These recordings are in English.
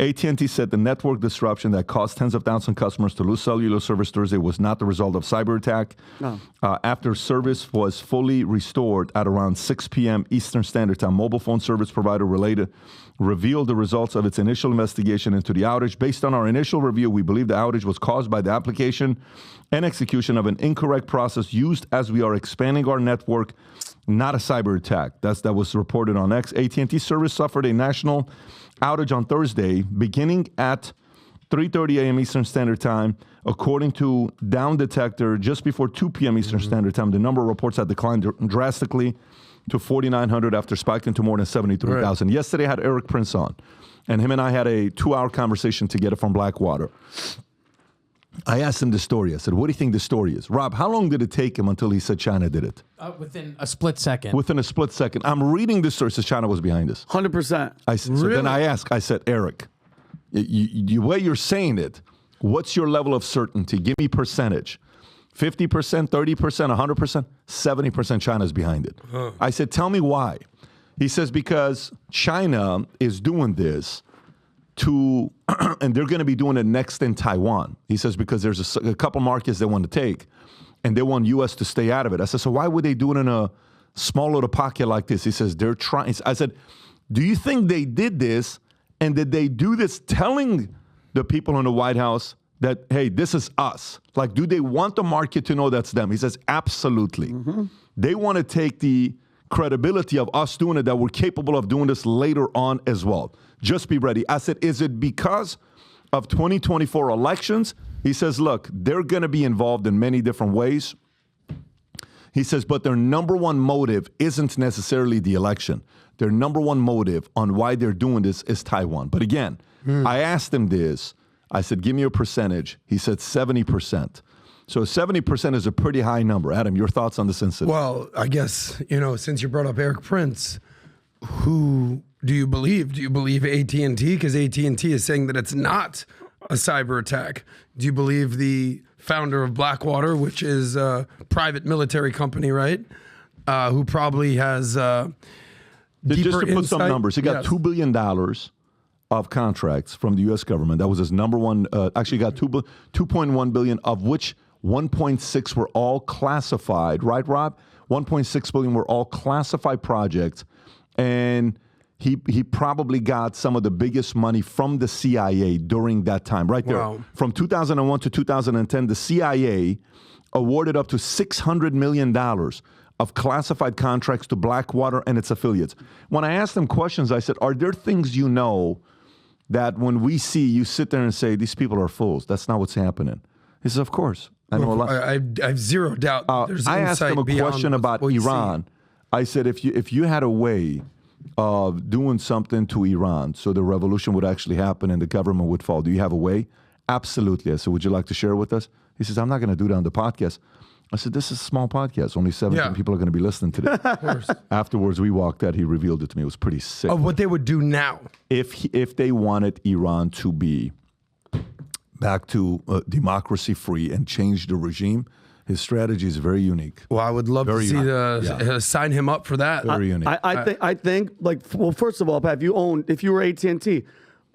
AT&T said the network disruption that caused tens of thousands of customers to lose cellular service Thursday was not the result of cyber attack. No. After service was fully restored at around 6 p.m. Eastern Standard Time, mobile phone service provider revealed the results of its initial investigation into the outage. Based on our initial review, we believe the outage was caused by the application and execution of an incorrect process used as we are expanding our network, not a cyber attack. That was reported on X. AT&T service suffered a national outage on Thursday, beginning at 3:30 a.m. Eastern Standard Time. According to Down Detector, just before 2 p.m. Eastern Standard Time, the number of reports had declined drastically to 4,900 after spiking to more than 73,000. Right. Yesterday, I had Eric Prince on, and him and I had a 2-hour conversation together from Blackwater. I asked him the story. I said, what do you think the story is? Rob, how long did it take him until he said China did it? Within a split second. Within a split second. I'm reading this story. It says China was behind this. 100%. So then I said, Eric, the way you're saying it, what's your level of certainty? Give me percentage. 50%, 30%, 100%, 70% China's behind it. I said, tell me why. He says, because China is doing this and they're going to be doing it next in Taiwan. He says, because there's a couple markets they want to take, and they want U.S. to stay out of it. I said, so why would they do it in a small little pocket like this? He says, they're trying. I said, do you think they did this, and did they do this telling the people in the White House that, hey, this is us? Like, do they want the market to know that's them? He says, absolutely. Mm-hmm. They want to take the credibility of us doing it, that we're capable of doing this later on as well. Just be ready. I said, is it because of 2024 elections? He says, look, they're going to be involved in many different ways. He says, but their number one motive isn't necessarily the election. Their number one motive on why they're doing this is Taiwan. But again, I asked him this. I said, give me a percentage. He said 70%. So 70% is a pretty high number. Adam, your thoughts on this incident? Well, I guess, since you brought up Eric Prince, who do you believe? Do you believe AT&T? Because AT&T is saying that it's not a cyber attack. Do you believe the founder of Blackwater, which is a private military company, right? Who probably has deeper Just to put insight? some numbers, he got $2 billion of contracts from the U.S. government. That was his number one. Actually, got $2.1 billion, of which 1.6 were all classified. Right, Rob? 1.6 billion were all classified projects, and he probably got some of the biggest money from the CIA during that time. Right there, wow. From from 2001 to 2010, the CIA awarded up to $600 million of classified contracts to Blackwater and its affiliates. When I asked them questions, I said, are there things that when we see, you sit there and say, these people are fools? That's not what's happening. He says, of course. I know a lot. I have zero doubt. There's I asked him a question about Iran. I said, if you had a way of doing something to Iran so the revolution would actually happen and the government would fall, do you have a way? Absolutely. I said, would you like to share it with us? He says, I'm not going to do it on the podcast. I said, this is a small podcast. Only 17 people are going to be listening to this. Of course. Afterwards, we walked out. He revealed it to me. It was pretty sick. Of what they would do now. If they wanted Iran to be back to democracy-free and change the regime, his strategy is very unique. Well, I would love to see sign him up for that. Very unique. I think, well, first of all, Pat, if you were AT&T,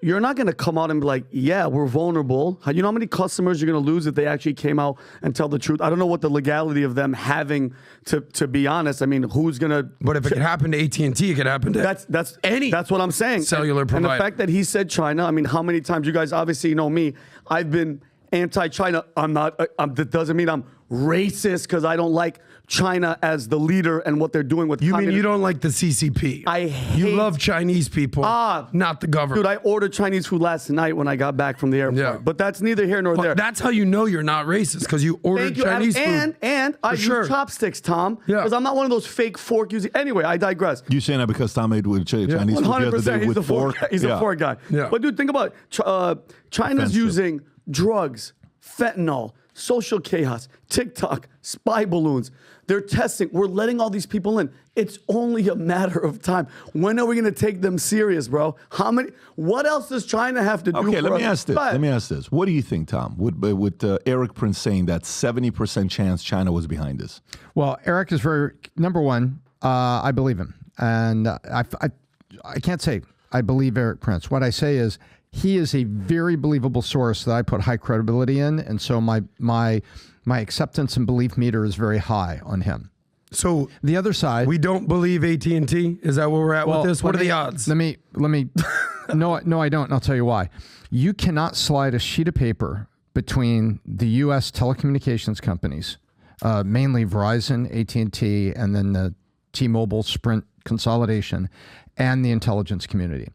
you're not going to come out and be like, yeah, we're vulnerable. You know how many customers you're going to lose if they actually came out and tell the truth? I don't know what the legality of them having to be honest. I mean, who's going to... But if it could happen to AT&T, it could happen to That's what I'm saying. Cellular provider. And the fact that he said China, I mean, how many times, you guys obviously know me, I've been anti-China. I'm not, that doesn't mean I'm racist because I don't like China as the leader and what they're doing with communism. Mean you don't like the CCP? I hate... You love Chinese people, not the government. Dude, I ordered Chinese food last night when I got back from the airport. Yeah. But that's neither here nor there. That's how you know you're not racist, because you ordered Chinese food. And I use chopsticks, Tom, because I'm not one of those fake fork using... Anyway, I digress. You saying that because Tom ate with Chinese food 100%, with fork? He's a fork guy. Yeah. But dude, think about it. China's using drugs, fentanyl, social chaos, TikTok, spy balloons. They're testing. We're letting all these people in. It's only a matter of time. When are we going to take them serious, bro? What else does China have to do? Okay, let me ask this. What do you think, Tom? With Eric Prince saying that 70% chance China was behind this? Well, Eric is number one, I believe him. And I can't say I believe Eric Prince. What I say is, he is a very believable source that I put high credibility in, and so my acceptance and belief meter is very high on him. So The other side, we don't believe AT&T? Is that where we're at with this? What are the odds? Let me. No, I don't. And I'll tell you why. You cannot slide a sheet of paper between the U.S. telecommunications companies, mainly Verizon, AT&T, and then the T-Mobile, Sprint consolidation, and the intelligence community.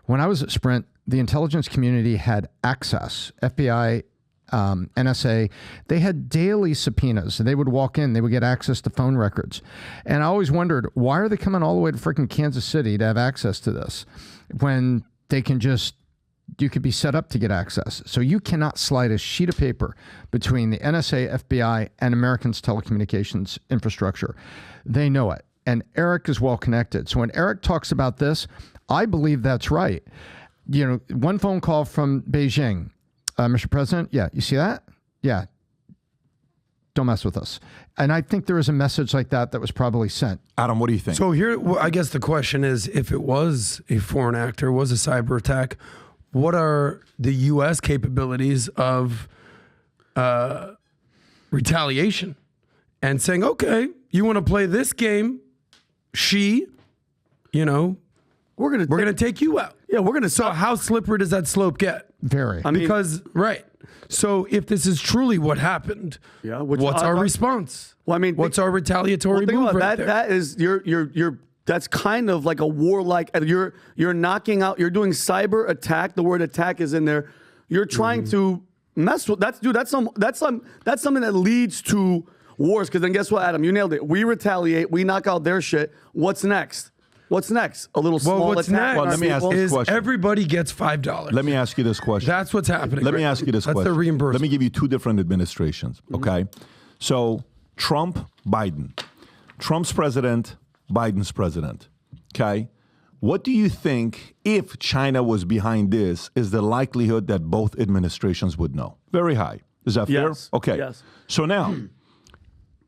When I was at Sprint, the intelligence community had access, FBI, NSA, they had daily subpoenas. They would walk in, they would get access to phone records. And I always wondered, why are they coming all the way to freaking Kansas City to have access to this when they can just, you could be set up to get access. So you cannot slide a sheet of paper between the NSA, FBI, and Americans' telecommunications infrastructure. They know it. And Eric is well connected. So when Eric talks about this, I believe that's right. You know, one phone call from Beijing, Mr. President, yeah, you see that? Yeah. Don't mess with us. And I think there is a message like that was probably sent. Adam, what do you think? So here, I guess the question is, if it was a foreign actor, was a cyber attack, what are the U.S. capabilities of retaliation and saying, okay, you want to play this game, we're gonna take you out. Yeah, we're gonna. So how slippery does that slope get? Very. Right. So if this is truly what happened, what's our response? Well, I mean, what's our retaliatory move right there? That is you're that's kind of like a warlike. You're knocking out. You're doing cyber attack. The word attack is in there. You're trying to mess with that's something that leads to wars. Because then guess what, Adam? You nailed it. We retaliate. We knock out their shit. What's next? What's next? A little small what's attack. next Well, let me ask this question. Everybody gets $5. Let me ask you this question. That's what's happening. Let me ask you this question. That's the reimbursement. Let me give you two different administrations, okay? So Trump, Biden. Trump's president, Biden's president, okay? What do you think, if China was behind this, is the likelihood that both administrations would know? Very high. Is that fair? Yes. Okay. Yes. So now,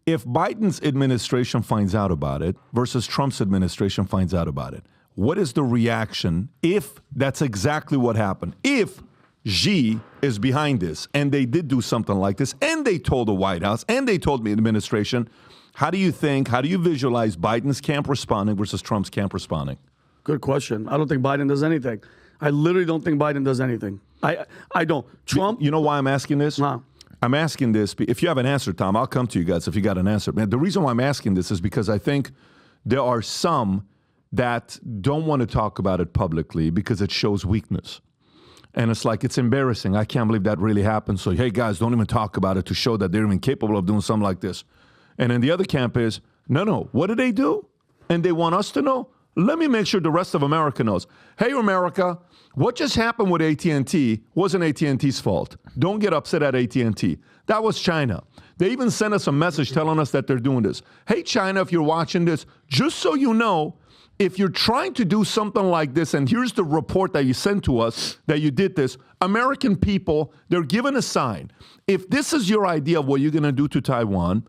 if Biden's administration finds out about it versus Trump's administration finds out about it, what is the reaction if that's exactly what happened? If Xi is behind this and they did do something like this and they told the White House and they told the administration, how do you visualize Biden's camp responding versus Trump's camp responding? Good question. I don't think Biden does anything. I literally don't think Biden does anything. I don't. Trump. You know why I'm asking this? No. I'm asking this. If you have an answer, Tom, I'll come to you guys if you got an answer. Man, the reason why I'm asking this is because I think there are some that don't want to talk about it publicly because it shows weakness. And it's like, it's embarrassing. I can't believe that really happened. So, hey, guys, don't even talk about it to show that they're even capable of doing something like this. And then the other camp is, no, what did they do? And they want us to know? Let me make sure the rest of America knows. Hey, America, what just happened with AT&T wasn't AT&T's fault. Don't get upset at AT&T. That was China. They even sent us a message telling us that they're doing this. Hey, China, if you're watching this, just so you know, if you're trying to do something like this, and here's the report that you sent to us that you did this, American people, they're given a sign. If this is your idea of what you're going to do to Taiwan,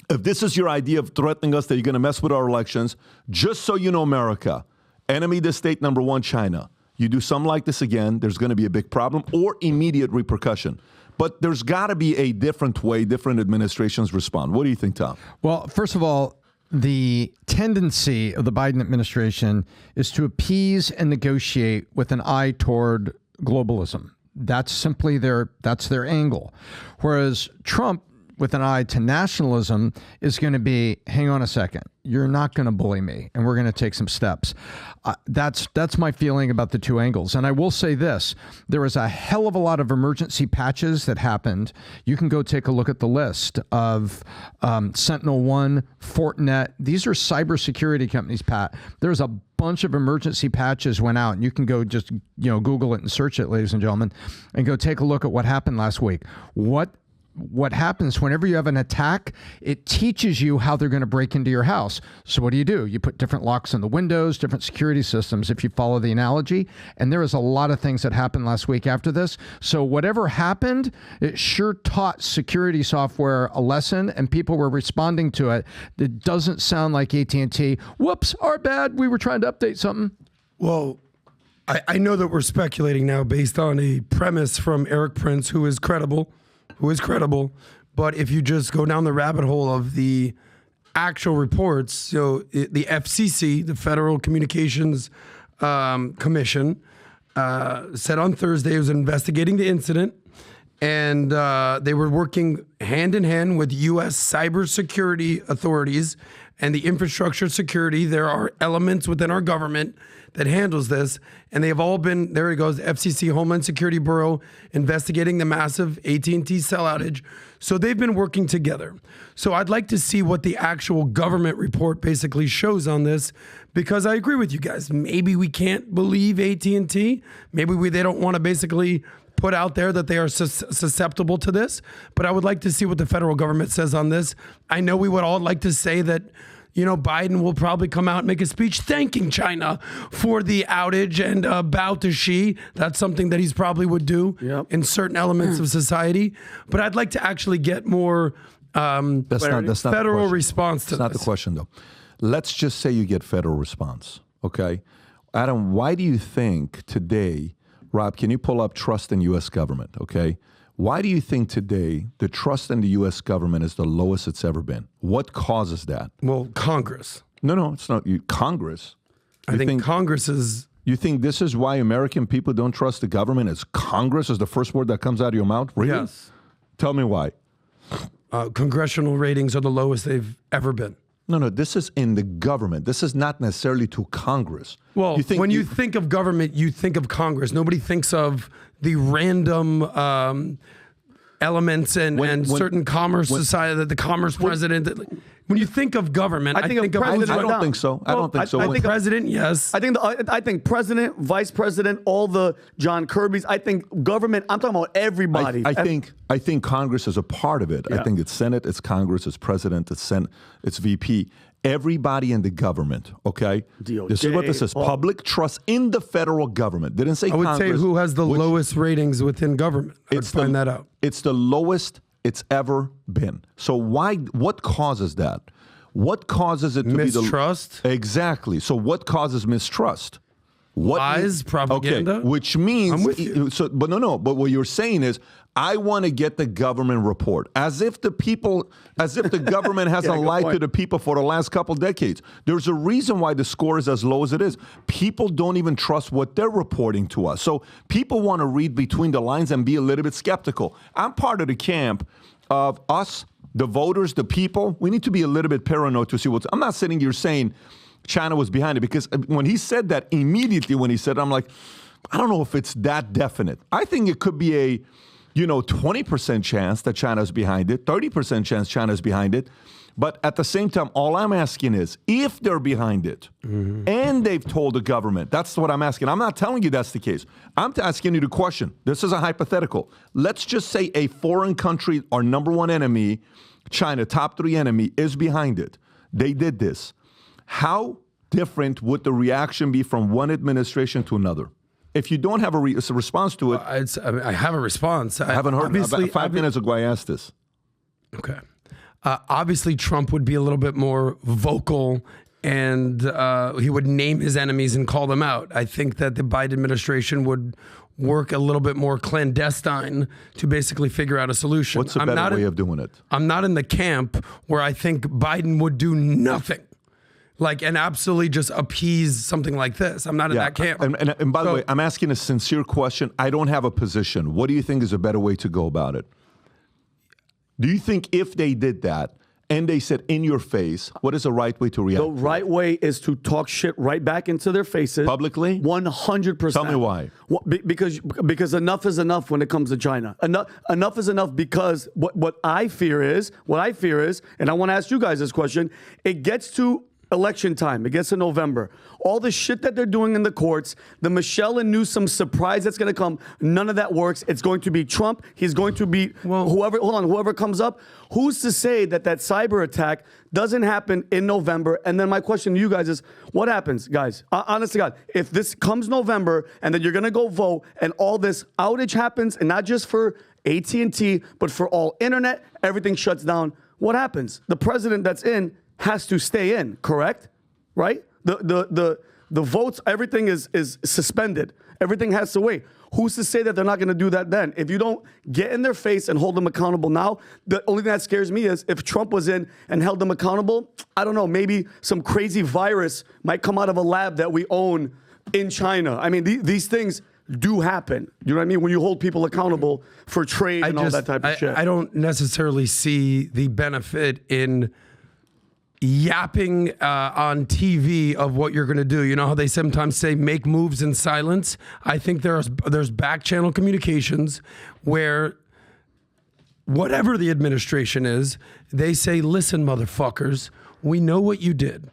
if this is your idea of threatening us that you're going to mess with our elections, just so you know, America, enemy to state number one, China. You do something like this again, there's going to be a big problem or immediate repercussion. But there's got to be a different way different administrations respond. What do you think, Tom? Well, first of all, the tendency of the Biden administration is to appease and negotiate with an eye toward globalism. That's simply that's their angle. Whereas Trump, with an eye to nationalism, is going to be, hang on a second, you're not going to bully me, and we're going to take some steps. That's my feeling about the two angles. And I will say this, there was a hell of a lot of emergency patches that happened. You can go take a look at the list of Sentinel-1, Fortinet. These are cybersecurity companies, Pat. There's a bunch of emergency patches went out, and you can go just Google it and search it, ladies and gentlemen, and go take a look at what happened last week. What happens whenever you have an attack, it teaches you how they're going to break into your house. So what do? You put different locks on the windows, different security systems, if you follow the analogy. And there was a lot of things that happened last week after this. So whatever happened, it sure taught security software a lesson, and people were responding to it. It doesn't sound like AT&T, whoops, our bad, we were trying to update something. Well, I know that we're speculating now based on a premise from Eric Prince, who is credible. But if you just go down the rabbit hole of the actual reports, so the FCC, the Federal Communications Commission, said on Thursday it was investigating the incident, and they were working hand in hand with U.S. cybersecurity authorities and the infrastructure security. There are elements within our government that handles this, and they have all been, there it goes, FCC, Homeland Security Bureau, investigating the massive AT&T cell outage. So they've been working together. So I'd like to see what the actual government report basically shows on this, because I agree with you guys. Maybe we can't believe AT&T. Maybe they don't want to basically put out there that they are susceptible to this, but I would like to see what the federal government says on this. I know we would all like to say that, you know, Biden will probably come out and make a speech thanking China for the outage and bow to Xi. That's something that he's probably would do in certain elements of society. But I'd like to actually get more that's not federal response to this. That's not the question, though. Let's just say you get federal response, okay? Adam, why do you think today, Rob, can you pull up trust in U.S. government, okay? Why do you think today the trust in the U.S. government is the lowest it's ever been? What causes that? Well, Congress. No, it's not you. Congress. I think Congress is... You think this is why American people don't trust the government? Is Congress is the first word that comes out of your mouth? Really? Yes. Tell me why. Congressional ratings are the lowest they've ever been. No, this is in the government. This is not necessarily to Congress. Well, when you think of government, you think of Congress. Nobody thinks of the random elements and certain commerce society, that the commerce president. When you think of government, I think of president. I don't think so. I don't think so. I think president, yes. I think president, vice president, all the John Kirby's. I think government. I'm talking about everybody. I think Congress is a part of it. Yeah. I think it's Senate, it's Congress, it's president, it's Senate, it's VP. Everybody in the government, okay? DOJ, this is what this is. Public trust in the federal government. Didn't say Congress. I would say who has the lowest ratings within government. I'd find that out. It's the lowest it's ever been. So what causes that? What causes it to mistrust? Be exactly. So what causes mistrust? Lies, propaganda. Okay, which means I'm with you. But what you're saying is, I want to get the government report, as if the government hasn't lied to the people for the last couple decades. There's a reason why the score is as low as it is. People don't even trust what they're reporting to us. So people want to read between the lines and be a little bit skeptical. I'm part of the camp of us, the voters, the people. We need to be a little bit paranoid to see what's. I'm not sitting here saying China was behind it, because when he said that, immediately when he said it, I'm like, I don't know if it's that definite. I think it could be a 20% chance that China's behind it, 30% chance China's behind it. But at the same time, all I'm asking is, if they're behind it and they've told the government, that's what I'm asking. I'm not telling you that's the case. I'm asking you the question. This is a hypothetical. Let's just say a foreign country, our number one enemy, China, top 3 enemy, is behind it. They did this. How different would the reaction be from one administration to another? If you don't have a response to it... I have a response. I haven't heard. Obviously, about 5 minutes ago I asked this. Okay. Obviously, Trump would be a little bit more vocal, and he would name his enemies and call them out. I think that the Biden administration would work a little bit more clandestine to basically figure out a solution. What's a better way of doing it? I'm not in the camp where I think Biden would do nothing. And absolutely just appease something like this. I'm not in that camp. And by the way, I'm asking a sincere question. I don't have a position. What do you think is a better way to go about it? Do you think if they did that and they said in your face, what is the right way to react? The right way is to talk shit right back into their faces. Publicly? 100%. Tell me why. Because enough is enough when it comes to China. Enough is enough, because what I fear is, and I want to ask you guys this question, it gets to election time. It gets to November. All the shit that they're doing in the courts, the Michelle and Newsom surprise that's going to come, none of that works. It's going to be Trump. He's going to be whoever comes up. Who's to say that cyber attack doesn't happen in November? And then my question to you guys is, what happens, guys? Honest to God, if this comes November and then you're going to go vote and all this outage happens, and not just for AT&T, but for all internet, everything shuts down, what happens? The president that's in has to stay in, correct? Right? The The votes, everything is suspended. Everything has to wait. Who's to say that they're not going to do that then? If you don't get in their face and hold them accountable now, the only thing that scares me is if Trump was in and held them accountable, I don't know, maybe some crazy virus might come out of a lab that we own in China. I mean, these things do happen. You know what I mean? When you hold people accountable for trade and all that type of shit. I don't necessarily see the benefit in yapping on TV of what you're going to do. You know how they sometimes say make moves in silence? I think there's back channel communications where whatever the administration is, they say, listen, motherfuckers, we know what you did.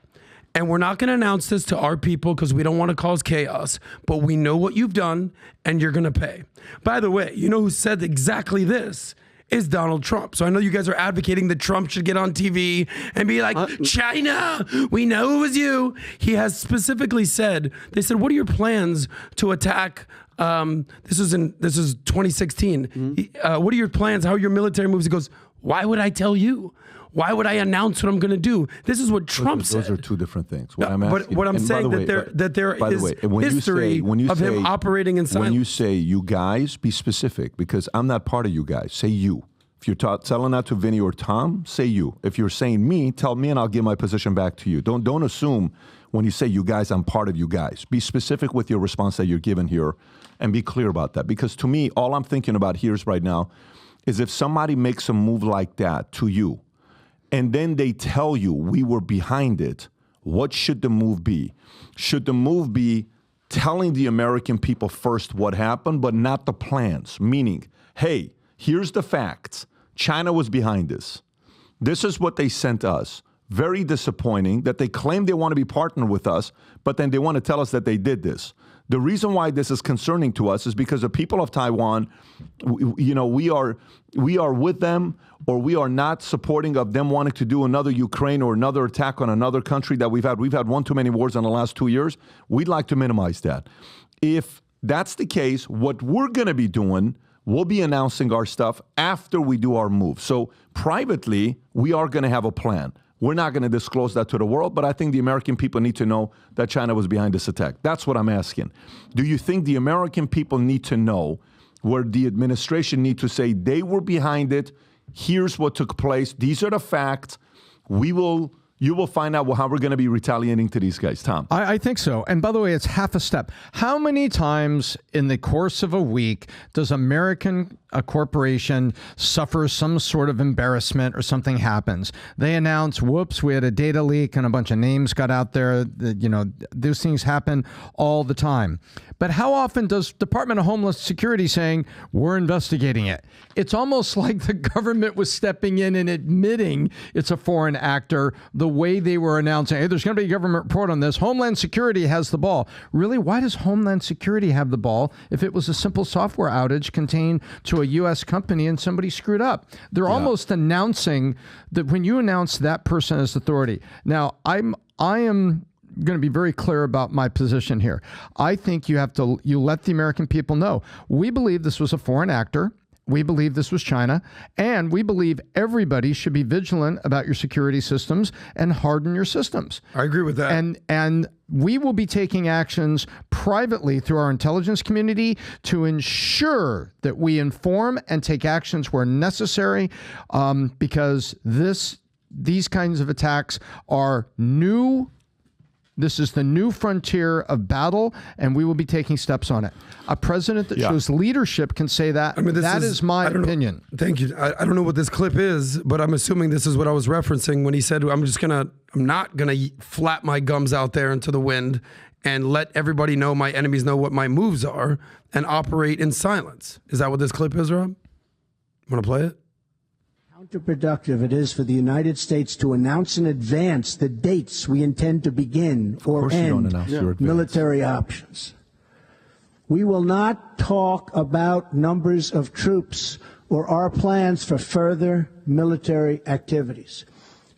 And we're not going to announce this to our people because we don't want to cause chaos, but we know what you've done and you're going to pay. By the way, you know who said exactly this? Is Donald Trump. So I know you guys are advocating that Trump should get on TV and be like, China, we know it was you. He has specifically said, they said, what are your plans to attack? This is 2016. What are your plans? How are your military moves? He goes, why would I tell you? Why would I announce what I'm going to do? This is what Trump said. Those are two different things. What I'm saying that there is history of him operating in silence. When you say you guys, be specific, because I'm not part of you guys. Say you. If you're telling that to Vinny or Tom, say you. If you're saying me, tell me and I'll give my position back to you. Don't assume when you say you guys, I'm part of you guys. Be specific with your response that you're given here and be clear about that. Because to me, all I'm thinking about here right now is if somebody makes a move like that to you, and then they tell you we were behind it, what should the move be? Should the move be telling the American people first what happened, but not the plans? Meaning, hey, here's the facts. China was behind this. This is what they sent us. Very disappointing that they claim they want to be partnered with us, but then they want to tell us that they did this. The reason why this is concerning to us is because the people of Taiwan, we are with them, or we are not supporting of them wanting to do another Ukraine or another attack on another country that we've had. We've had one too many wars in the last 2 years. We'd like to minimize that. If that's the case, what we're going to be doing, we'll be announcing our stuff after we do our move. So privately, we are going to have a plan. We're not going to disclose that to the world, but I think the American people need to know that China was behind this attack. That's what I'm asking. Do you think the American people need to know, where the administration need to say they were behind it, here's what took place, these are the facts, you will find out how we're going to be retaliating to these guys. Tom? I think so. And by the way, it's half a step. How many times in the course of a week does a corporation suffer some sort of embarrassment or something happens? They announce, whoops, we had a data leak and a bunch of names got out there. Those things happen all the time. But how often does Department of Homeland Security saying, we're investigating it? It's almost like the government was stepping in and admitting it's a foreign actor, the way they were announcing, hey, there's going to be a government report on this. Homeland Security has the ball. Really, why does Homeland Security have the ball if it was a simple software outage contained to a U.S. company and somebody screwed up? They're almost announcing that when you announce that person as authority. Now, I am going to be very clear about my position here. I think you let the American people know. We believe this was a foreign actor. We believe this was China, and we believe everybody should be vigilant about your security systems and harden your systems. I agree with that. And we will be taking actions privately through our intelligence community to ensure that we inform and take actions where necessary, because these kinds of attacks are new. This is the new frontier of battle, and we will be taking steps on it. A president that shows leadership can say that. I mean, that is my opinion. Thank you. I don't know what this clip is, but I'm assuming this is what I was referencing when he said, I'm not going to flap my gums out there into the wind and let everybody know, my enemies know what my moves are, and operate in silence. Is that what this clip is, Rob? Want to play it? Counterproductive it is for the United States to announce in advance the dates we intend to begin or end military options. We will not talk about numbers of troops or our plans for further military activities.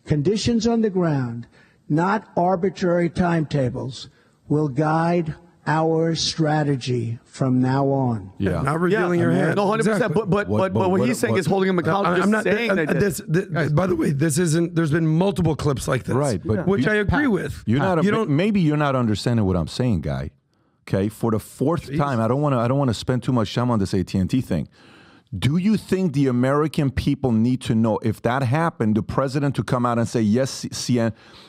Conditions on the ground, not arbitrary timetables, will guide our strategy from now on. Yeah. Not revealing your hand. No, 100%. Exactly. But what he's saying is holding him accountable. I'm not saying that. by the way, this isn't. There's been multiple clips like this, Right, but which I agree with. Maybe you're not understanding what I'm saying, guy. Okay, for the fourth time, I don't want to spend too much time on this AT&T thing. Do you think the American people need to know if that happened, the president to come out and say, yes,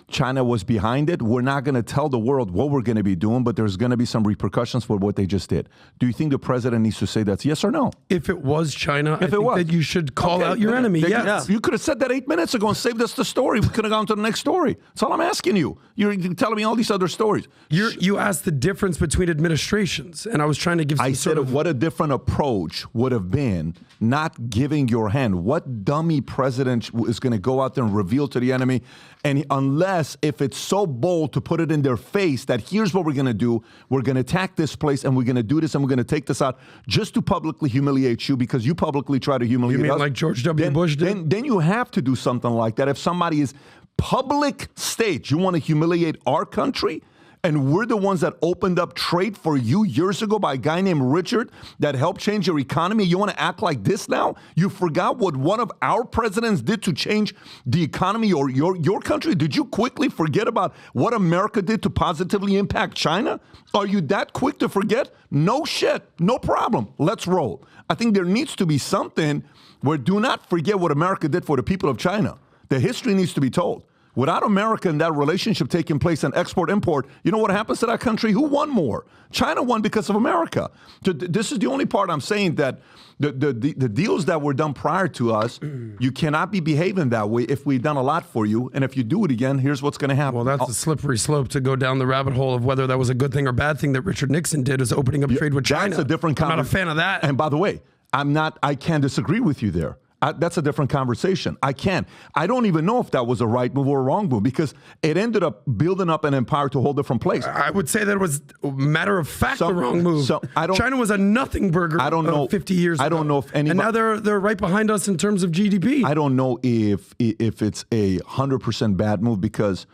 China was behind it? We're not going to tell the world what we're going to be doing, but there's going to be some repercussions for what they just did. Do you think the president needs to say that's yes or no? If it was China, I think that you should call out your enemy. Yes. You could have said that 8 minutes ago and saved us the story. We could have gone to the next story. That's all I'm asking you. You're telling me all these other stories. You asked the difference between administrations, and I was trying to give some sort of... what a different approach would have been not giving your hand. What dummy president is going to go out there and reveal to the enemy? And unless if it's so bold to put it in their face that here's what we're going to do, we're going to attack this place and we're going to do this and we're going to take this out just to publicly humiliate you because you publicly try to humiliate us. You mean like George W. Bush did? Then you have to do something like that. If somebody is public stage, you want to humiliate our country? And we're the ones that opened up trade for you years ago by a guy named Richard that helped change your economy. You want to act like this now? You forgot what one of our presidents did to change the economy or your country? Did you quickly forget about what America did to positively impact China? Are you that quick to forget? No shit. No problem. Let's roll. I think there needs to be something where do not forget what America did for the people of China. The history needs to be told. Without America and that relationship taking place and export-import, you know what happens to that country? Who won more? China won because of America. This is the only part I'm saying that the deals that were done prior to us, you cannot be behaving that way if we've done a lot for you. And if you do it again, here's what's going to happen. Well, that's a slippery slope to go down the rabbit hole of whether that was a good thing or bad thing that Richard Nixon did is opening up trade with China. That's a different I'm not a fan of that. And by the way, I can't disagree with you there. That's a different conversation. I don't even know if that was a right move or a wrong move because it ended up building up an empire to a whole different place. I would say that it was matter of fact the wrong move. China was a nothing burger 50 years ago. I don't know if anybody... And now they're right behind us in terms of GDP. I don't know if it's a 100% bad move because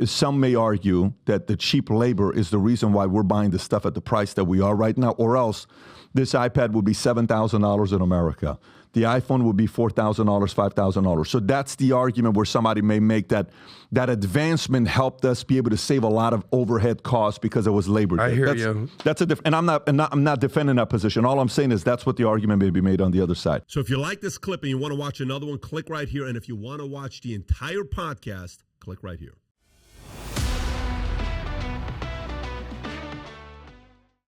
some may argue that the cheap labor is the reason why we're buying the stuff at the price that we are right now, or else this iPad would be $7,000 in America. The iPhone would be $4,000, $5,000. So that's the argument where somebody may make that advancement helped us be able to save a lot of overhead costs because it was labor. I hear you. That's a different, and I'm not defending that position. All I'm saying is that's what the argument may be made on the other side. So if you like this clip and you want to watch another one, click right here. And if you want to watch the entire podcast, click right here.